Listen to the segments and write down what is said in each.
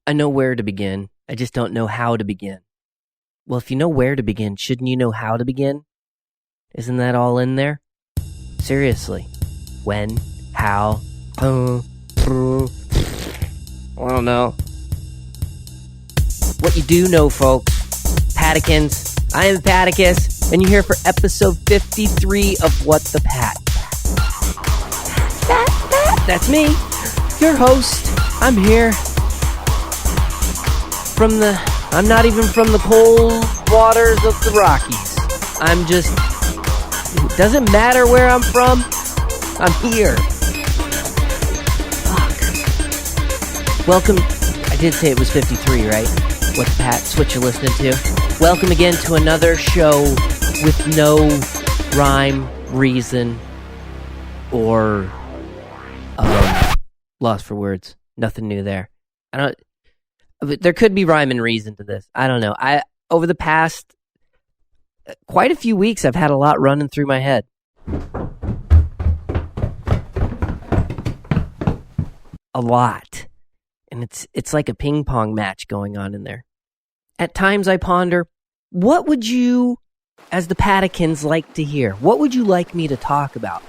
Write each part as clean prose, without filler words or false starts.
I know where to begin. I just don't know how to begin. Well, if you know where to begin, shouldn't you know how to begin? Isn't that all in there? Seriously. When? How? I don't know. What you do know, folks. Patikins. I am Paticus, and you're here for episode 53 of What the Pat. That's me, your host. I'm here. I'm not even from the cold waters of the Rockies. It doesn't matter where I'm from. I'm here. Fuck. Welcome. I did say it was 53, right? What the Pat's what you're listening to. Welcome again to another show with no rhyme, reason, or lost for words. Nothing new there. There could be rhyme and reason to this. I don't know. Over the past quite a few weeks, I've had a lot running through my head. A lot. And it's like a ping pong match going on in there. At times I ponder, what would you, as the Patikins, like to hear? What would you like me to talk about?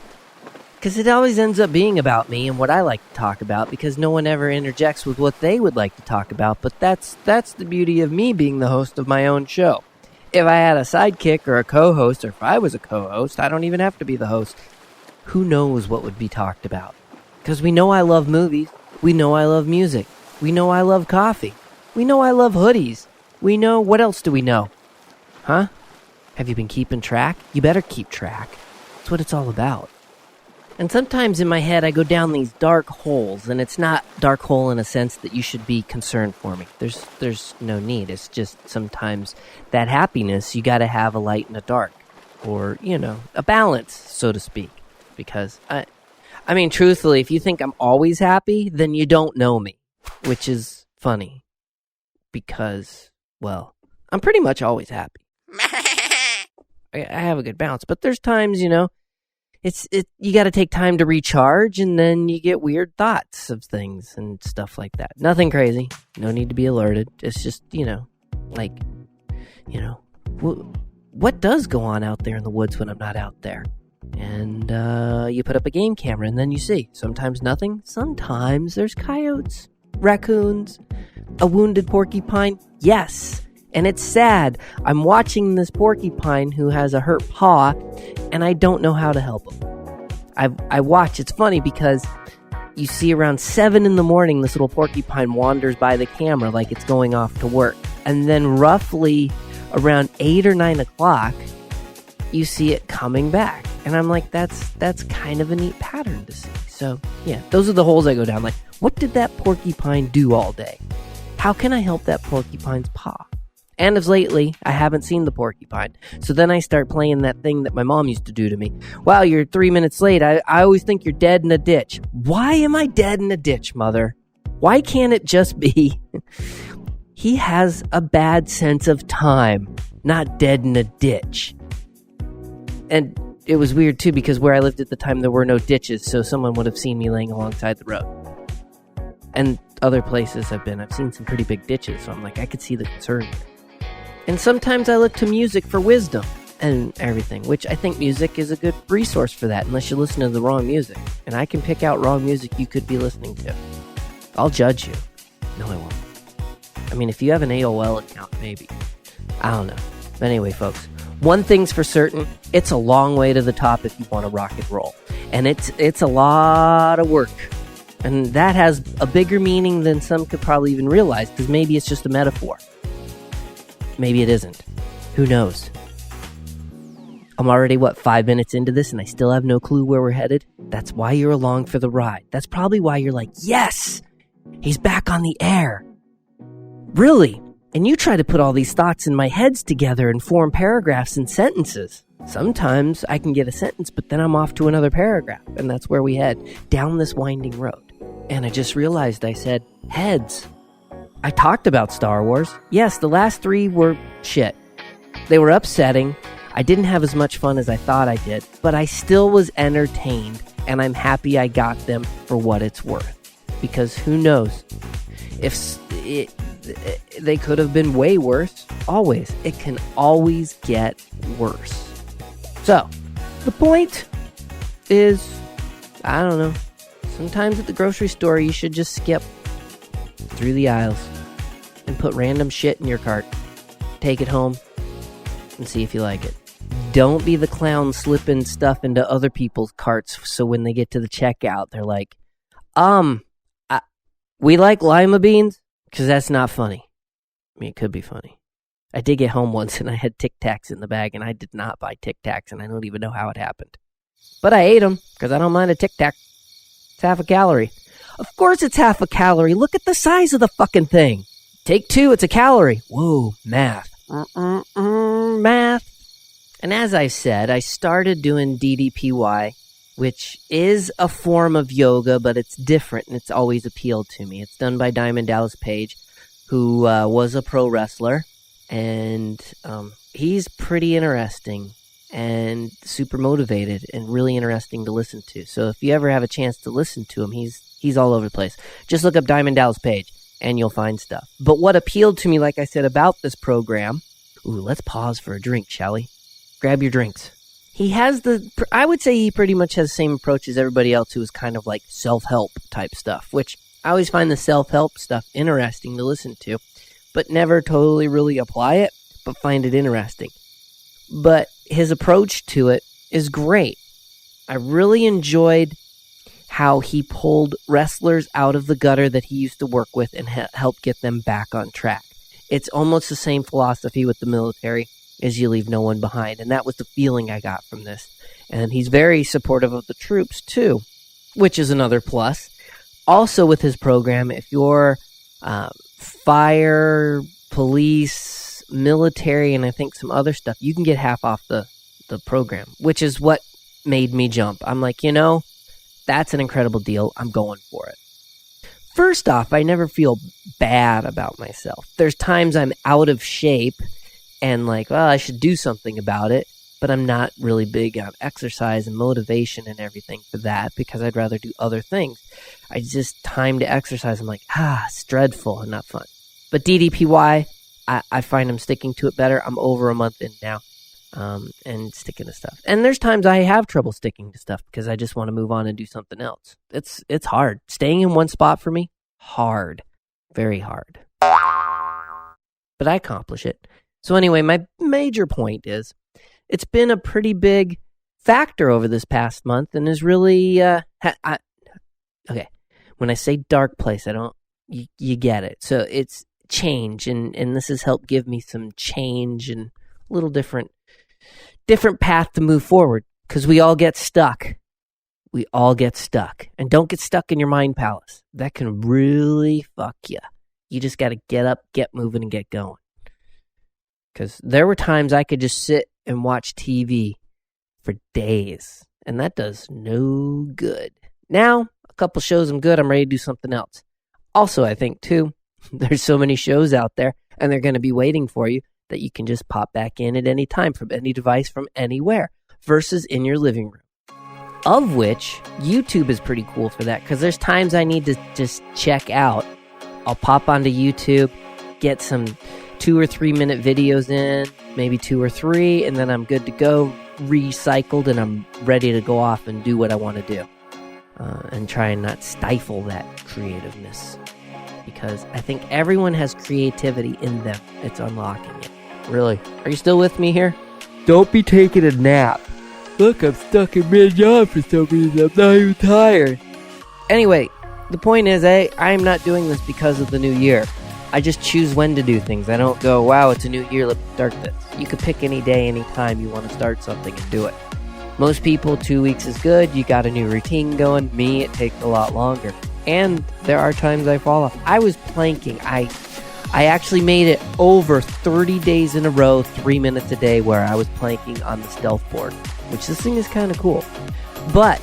Because it always ends up being about me and what I like to talk about, because no one ever interjects with what they would like to talk about. But that's the beauty of me being the host of my own show. If I had a sidekick or a co-host, or if I was a co-host, I don't even have to be the host. Who knows what would be talked about? Because we know I love movies. We know I love music. We know I love coffee. We know I love hoodies. We know, what else do we know? Huh? Have you been keeping track? You better keep track. That's what it's all about. And sometimes in my head, I go down these dark holes, and it's not dark hole in a sense that you should be concerned for me. There's no need. It's just sometimes that happiness, you got to have a light and a dark, or, a balance, so to speak. Because, I mean, truthfully, if you think I'm always happy, then you don't know me, which is funny. Because, well, I'm pretty much always happy. I have a good balance, but there's times, you got to take time to recharge, and then you get weird thoughts of things and stuff like that. Nothing crazy. No need to be alerted. It's just, what does go on out there in the woods when I'm not out there? And you put up a game camera, and then you see. Sometimes nothing. Sometimes there's coyotes, raccoons, a wounded porcupine. Yes. And it's sad. I'm watching this porcupine who has a hurt paw, and I don't know how to help him. I watch. It's funny because you see around 7 in the morning, this little porcupine wanders by the camera like it's going off to work. And then roughly around 8 or 9 o'clock, you see it coming back. And I'm like, that's kind of a neat pattern to see. So, yeah, those are the holes I go down. Like, what did that porcupine do all day? How can I help that porcupine's paw? And as lately, I haven't seen the porcupine. So then I start playing that thing that my mom used to do to me. Wow, you're 3 minutes late. I always think you're dead in a ditch. Why am I dead in a ditch, Mother? Why can't it just be he has a bad sense of time, not dead in a ditch? And it was weird, too, because where I lived at the time, there were no ditches, so someone would have seen me laying alongside the road. And other places I've seen some pretty big ditches, so I'm like, I could see the concern. And sometimes I look to music for wisdom and everything, which I think music is a good resource for that, unless you listen to the wrong music. And I can pick out wrong music you could be listening to. I'll judge you. No, I won't. I mean, if you have an AOL account, maybe. I don't know. But anyway, folks, one thing's for certain, it's a long way to the top if you want to rock and roll. And it's a lot of work. And that has a bigger meaning than some could probably even realize, because maybe it's just a metaphor. Maybe it isn't. Who knows? I'm already, 5 minutes into this, and I still have no clue where we're headed? That's why you're along for the ride. That's probably why you're like, yes! He's back on the air. Really? And you try to put all these thoughts in my heads together and form paragraphs and sentences. Sometimes I can get a sentence, but then I'm off to another paragraph, and that's where we head, down this winding road. And I just realized I said, heads. I talked about Star Wars. Yes, the last 3 were shit. They were upsetting. I didn't have as much fun as I thought I did, but I still was entertained, and I'm happy I got them for what it's worth. Because who knows? If they could have been way worse. Always. It can always get worse. So, the point is, I don't know, sometimes at the grocery store you should just skip through the aisles and put random shit in your cart. Take it home and see if you like it. Don't be the clown slipping stuff into other people's carts so when they get to the checkout, they're like, we like lima beans? Because that's not funny. I mean, it could be funny. I did get home once and I had Tic Tacs in the bag, and I did not buy Tic Tacs, and I don't even know how it happened. But I ate them because I don't mind a Tic Tac. It's half a calorie. Of course it's half a calorie. Look at the size of the fucking thing. Take 2, it's a calorie. Whoa, math. Math. And as I said, I started doing DDPY, which is a form of yoga, but it's different, and it's always appealed to me. It's done by Diamond Dallas Page, who was a pro wrestler, and he's pretty interesting and super motivated and really interesting to listen to. So if you ever have a chance to listen to him, he's all over the place. Just look up Diamond Dallas Page, and you'll find stuff. But what appealed to me, like I said, about this program... Ooh, let's pause for a drink, shall we? Grab your drinks. I would say he pretty much has the same approach as everybody else who is kind of like self-help type stuff, which I always find the self-help stuff interesting to listen to, but never totally really apply it, but find it interesting. But his approach to it is great. I really enjoyed how he pulled wrestlers out of the gutter that he used to work with and helped get them back on track. It's almost the same philosophy with the military, is you leave no one behind. And that was the feeling I got from this. And he's very supportive of the troops, too, which is another plus. Also with his program, if you're fire, police, military, and I think some other stuff, you can get half off the program, which is what made me jump. I'm like, that's an incredible deal. I'm going for it. First off, I never feel bad about myself. There's times I'm out of shape and like, well, I should do something about it, but I'm not really big on exercise and motivation and everything for that because I'd rather do other things. I just time to exercise. I'm like, it's dreadful and not fun. But DDPY, I find I'm sticking to it better. I'm over a month in now and sticking to stuff. And there's times I have trouble sticking to stuff because I just want to move on and do something else. It's hard. Staying in one spot for me, hard. Very hard. But I accomplish it. So anyway, my major point is, it's been a pretty big factor over this past month and is really, okay, when I say dark place, you get it. So it's change, and this has helped give me some change and a little different path to move forward, because we all get stuck. We all get stuck. And don't get stuck in your mind palace. That can really fuck you. You just got to get up, get moving, and get going. Because there were times I could just sit and watch TV for days, and that does no good. Now, a couple shows I'm good, I'm ready to do something else. Also, I think, too, there's so many shows out there, and they're going to be waiting for you, that you can just pop back in at any time from any device from anywhere, versus in your living room. Of which, YouTube is pretty cool for that, because there's times I need to just check out. I'll pop onto YouTube, get some 2 or 3 minute videos in, maybe 2 or 3, and then I'm good to go, recycled, and I'm ready to go off and do what I want to do. And try and not stifle that creativeness. Because I think everyone has creativity in them. It's unlocking it. Really. Are you still with me here? Don't be taking a nap. Look, I'm stuck in mid-yawn for some reason. I'm not even tired. Anyway, the point is, I'm not doing this because of the new year. I just choose when to do things. I don't go, wow, it's a new year, let's start this. You could pick any day, any time you want to start something and do it. Most people, 2 weeks is good. You got a new routine going. Me, it takes a lot longer. And there are times I fall off. I was planking. I actually made it over 30 days in a row, 3 minutes a day, where I was planking on the stealth board, which this thing is kind of cool. But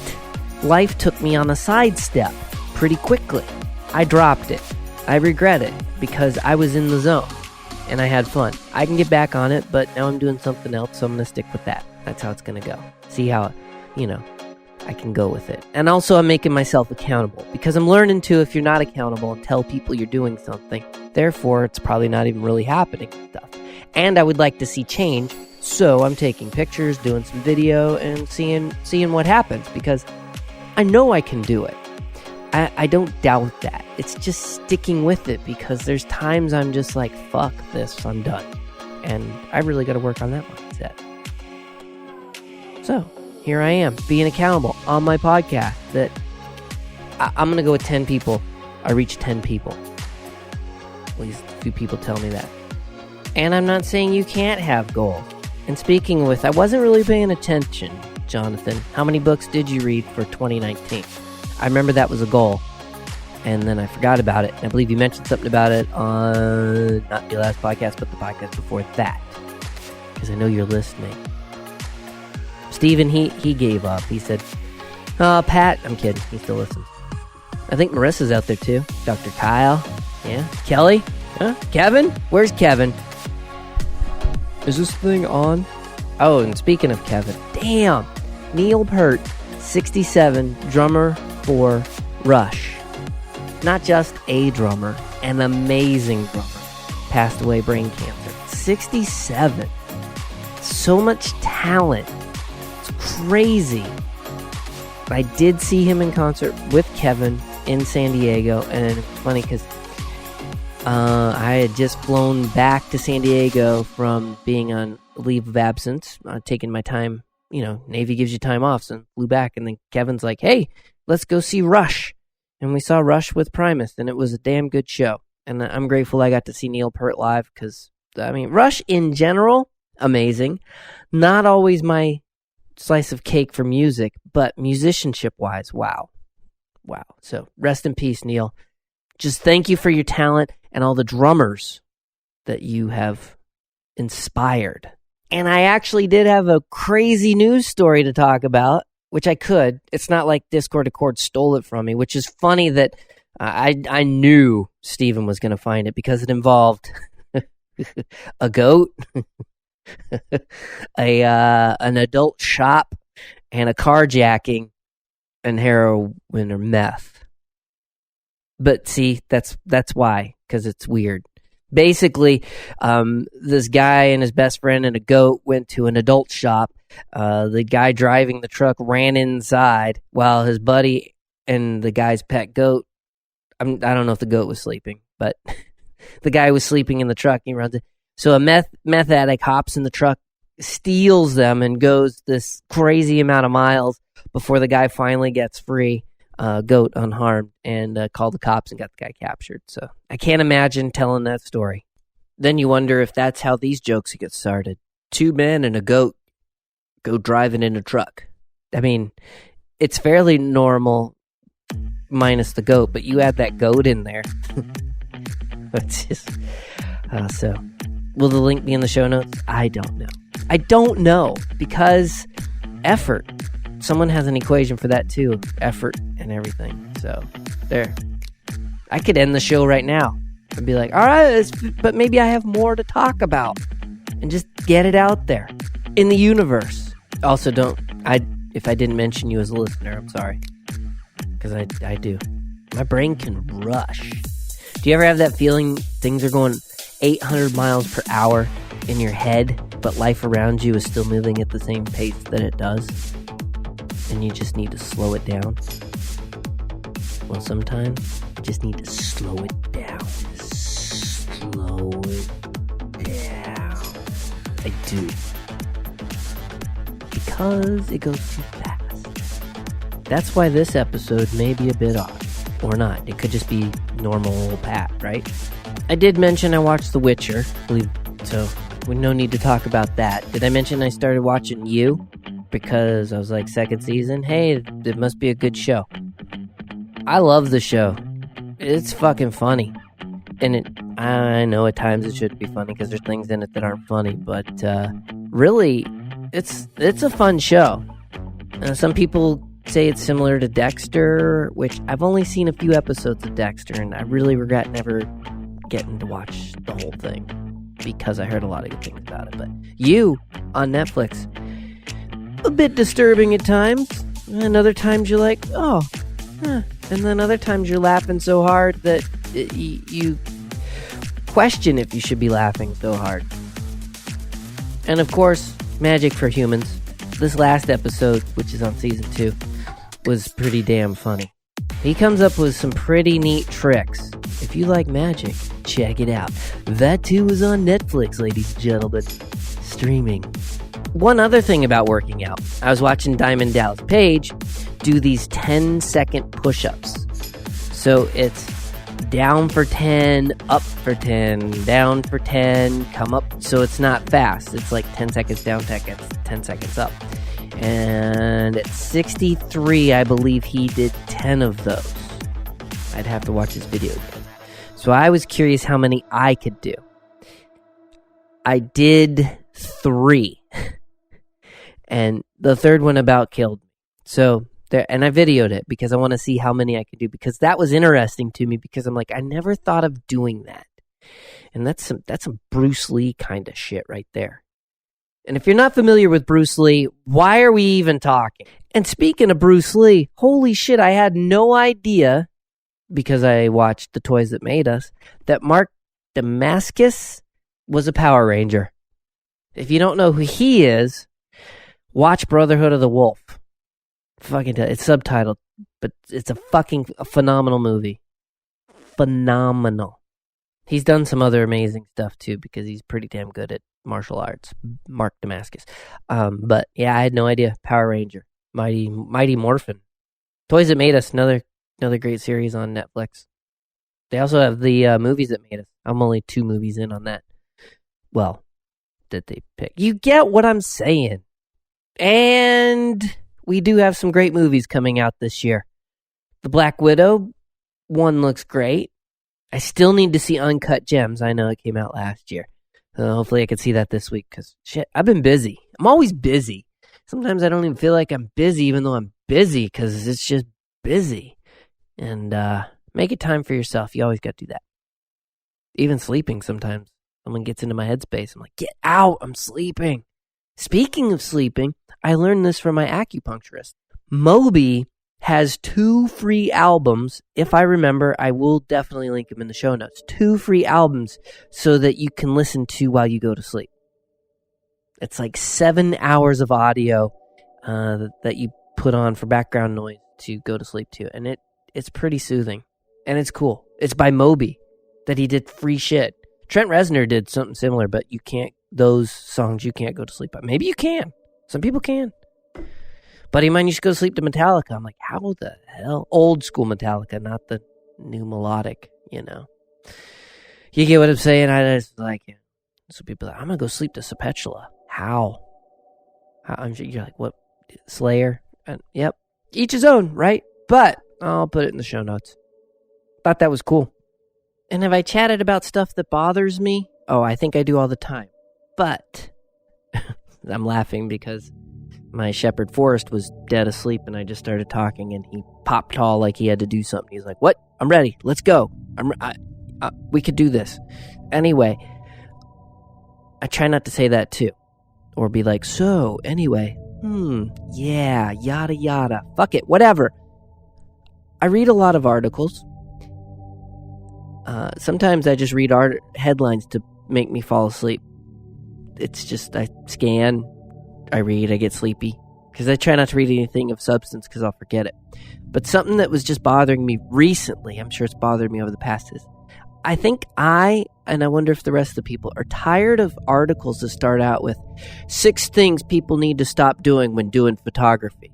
life took me on a sidestep pretty quickly. I dropped it. I regret it because I was in the zone and I had fun. I can get back on it, but now I'm doing something else, so I'm going to stick with that. That's how it's going to go. See how, I can go with it. And also I'm making myself accountable, because I'm learning to, if you're not accountable and tell people you're doing something, therefore it's probably not even really happening and stuff. And I would like to see change, so I'm taking pictures, doing some video, and seeing what happens, because I know I can do it. I don't doubt that. It's just sticking with it, because there's times I'm just like, fuck this, I'm done. And I really got to work on that mindset. So, here I am, being accountable on my podcast that I'm going to go with 10 people. I reached 10 people. At least a few people tell me that. And I'm not saying you can't have goals. And speaking with, I wasn't really paying attention, Jonathan. How many books did you read for 2019? I remember that was a goal. And then I forgot about it. And I believe you mentioned something about it on, not your last podcast, but the podcast before that. Because I know you're listening. Steven, he gave up. He said, Pat, I'm kidding. He still listens. I think Marissa's out there too. Dr. Kyle. Yeah. Kelly. Huh? Kevin? Where's Kevin? Is this thing on? Oh, and speaking of Kevin. Damn. Neil Peart, 67, drummer for Rush. Not just a drummer, an amazing drummer. Passed away brain cancer. 67. So much talent. Crazy. I did see him in concert with Kevin in San Diego, and it's funny because I had just flown back to San Diego from being on leave of absence, taking my time. You know, Navy gives you time off, so I flew back, and then Kevin's like, hey, let's go see Rush. And we saw Rush with Primus, and it was a damn good show. And I'm grateful I got to see Neil Peart live, because, I mean, Rush in general, amazing. Not always my slice of cake for music, but musicianship-wise, wow. So rest in peace, Neil. Just thank you for your talent and all the drummers that you have inspired. And I actually did have a crazy news story to talk about, which I could. It's not like Discord Accord stole it from me, which is funny that I knew Steven was going to find it, because it involved a goat, an adult shop, and a carjacking, and heroin or meth. But see, that's why, because it's weird. Basically, this guy and his best friend and a goat went to an adult shop. The guy driving the truck ran inside while his buddy and the guy's pet goat, I don't know if the goat was sleeping, but the guy was sleeping in the truck. He runs it. So a meth addict hops in the truck, steals them, and goes this crazy amount of miles before the guy finally gets free, goat unharmed, and called the cops and got the guy captured. So I can't imagine telling that story. Then you wonder if that's how these jokes get started. 2 men and a goat go driving in a truck. I mean, it's fairly normal minus the goat, but you add that goat in there. It's just, so... Will the link be in the show notes? I don't know, because effort. Someone has an equation for that too. Effort and everything. So, there. I could end the show right now and be like, all right, but maybe I have more to talk about. And just get it out there in the universe. Also, if I didn't mention you as a listener, I'm sorry. Because I do. My brain can rush. Do you ever have that feeling things are going 800 miles per hour in your head, but life around you is still moving at the same pace that it does, and you just need to slow it down? Well, sometimes you just need to slow it down. Slow it down. I do. Because it goes too fast. That's why this episode may be a bit off. Or not. It could just be normal Pat, right? I did mention I watched The Witcher, so we no need to talk about that. Did I mention I started watching You? Because I was like, second season? Hey, it must be a good show. I love the show. It's fucking funny. And I know at times it should be funny because there's things in it that aren't funny, but really, it's a fun show. Some people say it's similar to Dexter, which I've only seen a few episodes of Dexter, and I really regret never getting to watch the whole thing because I heard a lot of good things about it. But You on Netflix, a bit disturbing at times, And other times you're like, oh, huh. And then other times you're laughing so hard that you question if you should be laughing so hard. And of course, magic for humans. This last episode, which is on season 2, was pretty damn funny. He comes up with some pretty neat tricks. If you like magic, check it out. That too is on Netflix, ladies and gentlemen. Streaming. One other thing about working out. I was watching Diamond Dallas Page do these 10-second push-ups. So it's down for 10, up for 10, down for 10, come up. So it's not fast. It's like 10 seconds down, 10 seconds up. And at 63, I believe he did 10 of those. I'd have to watch his video again. So I was curious how many I could do. I did 3. And the third one about killed me. So there, and I videoed it because I want to see how many I could do, because that was interesting to me, because I'm like, I never thought of doing that. And that's some Bruce Lee kind of shit right there. And if you're not familiar with Bruce Lee, why are we even talking? And speaking of Bruce Lee, holy shit, I had no idea, because I watched The Toys That Made Us, that Mark Damascus was a Power Ranger. If you don't know who he is, watch Brotherhood of the Wolf. It's subtitled, but it's a phenomenal movie. Phenomenal. He's done some other amazing stuff too, because he's pretty damn good at martial arts. Mark Damascus. But yeah, I had no idea. Power Ranger. Mighty Morphin. Toys That Made Us, another great series on Netflix. They also have the movies that made us. I'm only 2 movies in on that. Well, that they pick. You get what I'm saying. And we do have some great movies coming out this year. The Black Widow one looks great. I still need to see Uncut Gems. I know it came out last year. Hopefully I can see that this week, because shit, I've been busy. I'm always busy. Sometimes I don't even feel like I'm busy, even though I'm busy, because it's just busy. And make it time for yourself. You always got to do that. Even sleeping sometimes. Someone gets into my headspace. I'm like, get out. I'm sleeping. Speaking of sleeping, I learned this from my acupuncturist. Moby has 2 free albums. If I remember, I will definitely link them in the show notes. 2 free albums so that you can listen to while you go to sleep. It's like 7 hours of audio that you put on for background noise to go to sleep to. And it's pretty soothing. And it's cool. It's by Moby that he did free shit. Trent Reznor did something similar, but you can't, those songs you can't go to sleep on. Maybe you can. Some people can. Buddy of mine used to go to sleep to Metallica. I'm like, how the hell? Old school Metallica, not the new melodic, you know. You get what I'm saying? I just like, so people are like, I'm going to go sleep to Sepultura. How? I'm sure you're like, what? Slayer? Yep. Each his own, right? But I'll put it in the show notes. Thought that was cool. And have I chatted about stuff that bothers me? Oh, I think I do all the time. But I'm laughing because my Shepherd Forrest was dead asleep and I just started talking and he popped tall like he had to do something. He's like, what? I'm ready. Let's go. We could do this. Anyway, I try not to say that too. Or be like, so, anyway, yeah, yada yada. Fuck it, whatever. I read a lot of articles. Sometimes I just read headlines to make me fall asleep. It's just, I scan, I read, I get sleepy. Because I try not to read anything of substance because I'll forget it. But something that was just bothering me recently, I'm sure it's bothered me over the past, is I think and I wonder if the rest of the people are tired of articles that start out with 6 things people need to stop doing when doing photography.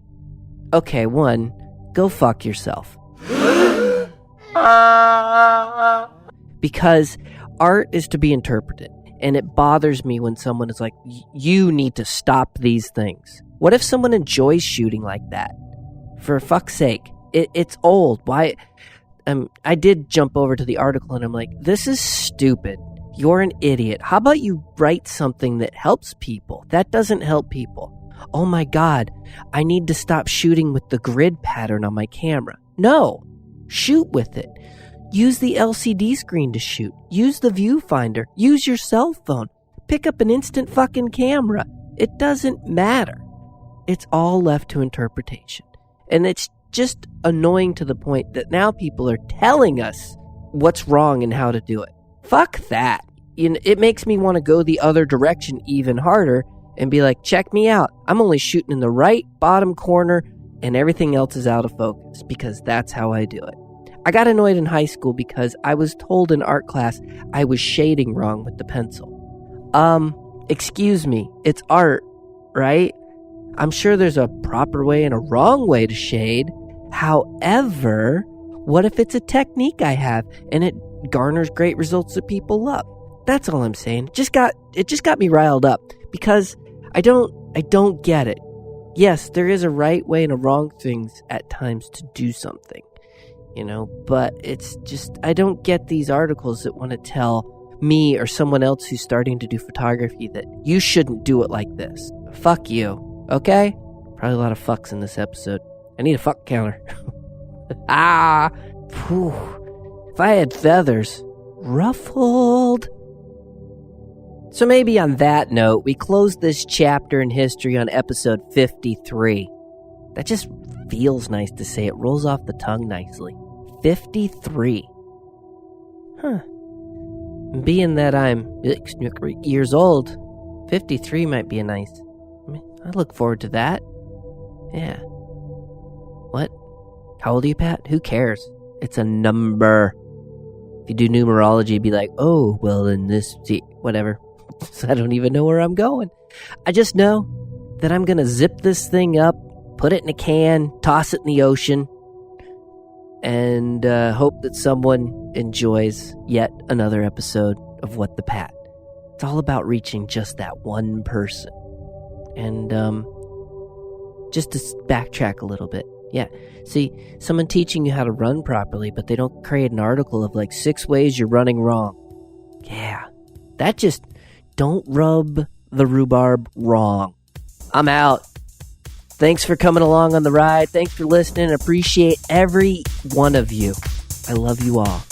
Okay, 1, go fuck yourself. Because art is to be interpreted. And it bothers me when someone is like, you need to stop these things. What if someone enjoys shooting like that? For fuck's sake. It's old. Why? I did jump over to the article and I'm like, this is stupid. You're an idiot. How about you write something that helps people? That doesn't help people. Oh my God, I need to stop shooting with the grid pattern on my camera. No, shoot with it. Use the LCD screen to shoot. Use the viewfinder. Use your cell phone. Pick up an instant fucking camera. It doesn't matter. It's all left to interpretation. And it's just annoying to the point that now people are telling us what's wrong and how to do it. Fuck that. It makes me want to go the other direction even harder and be like, check me out. I'm only shooting in the right bottom corner and everything else is out of focus, because that's how I do it. I got annoyed in high school because I was told in art class I was shading wrong with the pencil. Excuse me, it's art, right? I'm sure there's a proper way and a wrong way to shade. However, what if it's a technique I have and it garners great results that people love? That's all I'm saying. It just got me riled up because I don't get it. Yes, there is a right way and a wrong things at times to do something, but it's just, I don't get these articles that want to tell me or someone else who's starting to do photography that you shouldn't do it like this. Fuck you, okay? Probably a lot of fucks in this episode. I need a fuck counter. Phew. If I had feathers, ruffled. So maybe on that note, we close this chapter in history on episode 53. That just feels nice to say. It rolls off the tongue nicely. 53. Huh. Being that I'm years old, 53 might be I look forward to that. Yeah. What? How old are you, Pat? Who cares? It's a number. If you do numerology, you'd be like, oh, well, in this, whatever. So I don't even know where I'm going. I just know that I'm going to zip this thing up, put it in a can, toss it in the ocean, and hope that someone enjoys yet another episode of What the Pat. It's all about reaching just that one person. And just to backtrack a little bit. Yeah, see, someone teaching you how to run properly, but they don't create an article of 6 ways you're running wrong. Yeah, that just... Don't rub the rhubarb wrong. I'm out. Thanks for coming along on the ride. Thanks for listening. Appreciate every one of you. I love you all.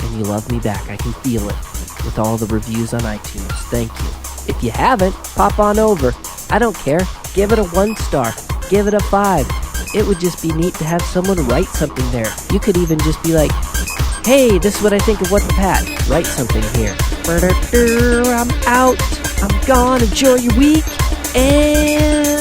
And you love me back. I can feel it with all the reviews on iTunes. Thank you. If you haven't, pop on over. I don't care. Give it a 1 star. Give it a 5. It would just be neat to have someone write something there. You could even just be like, hey, this is what I think of What the Pat. Write something here. I'm out. I'm gone. Enjoy your week. And...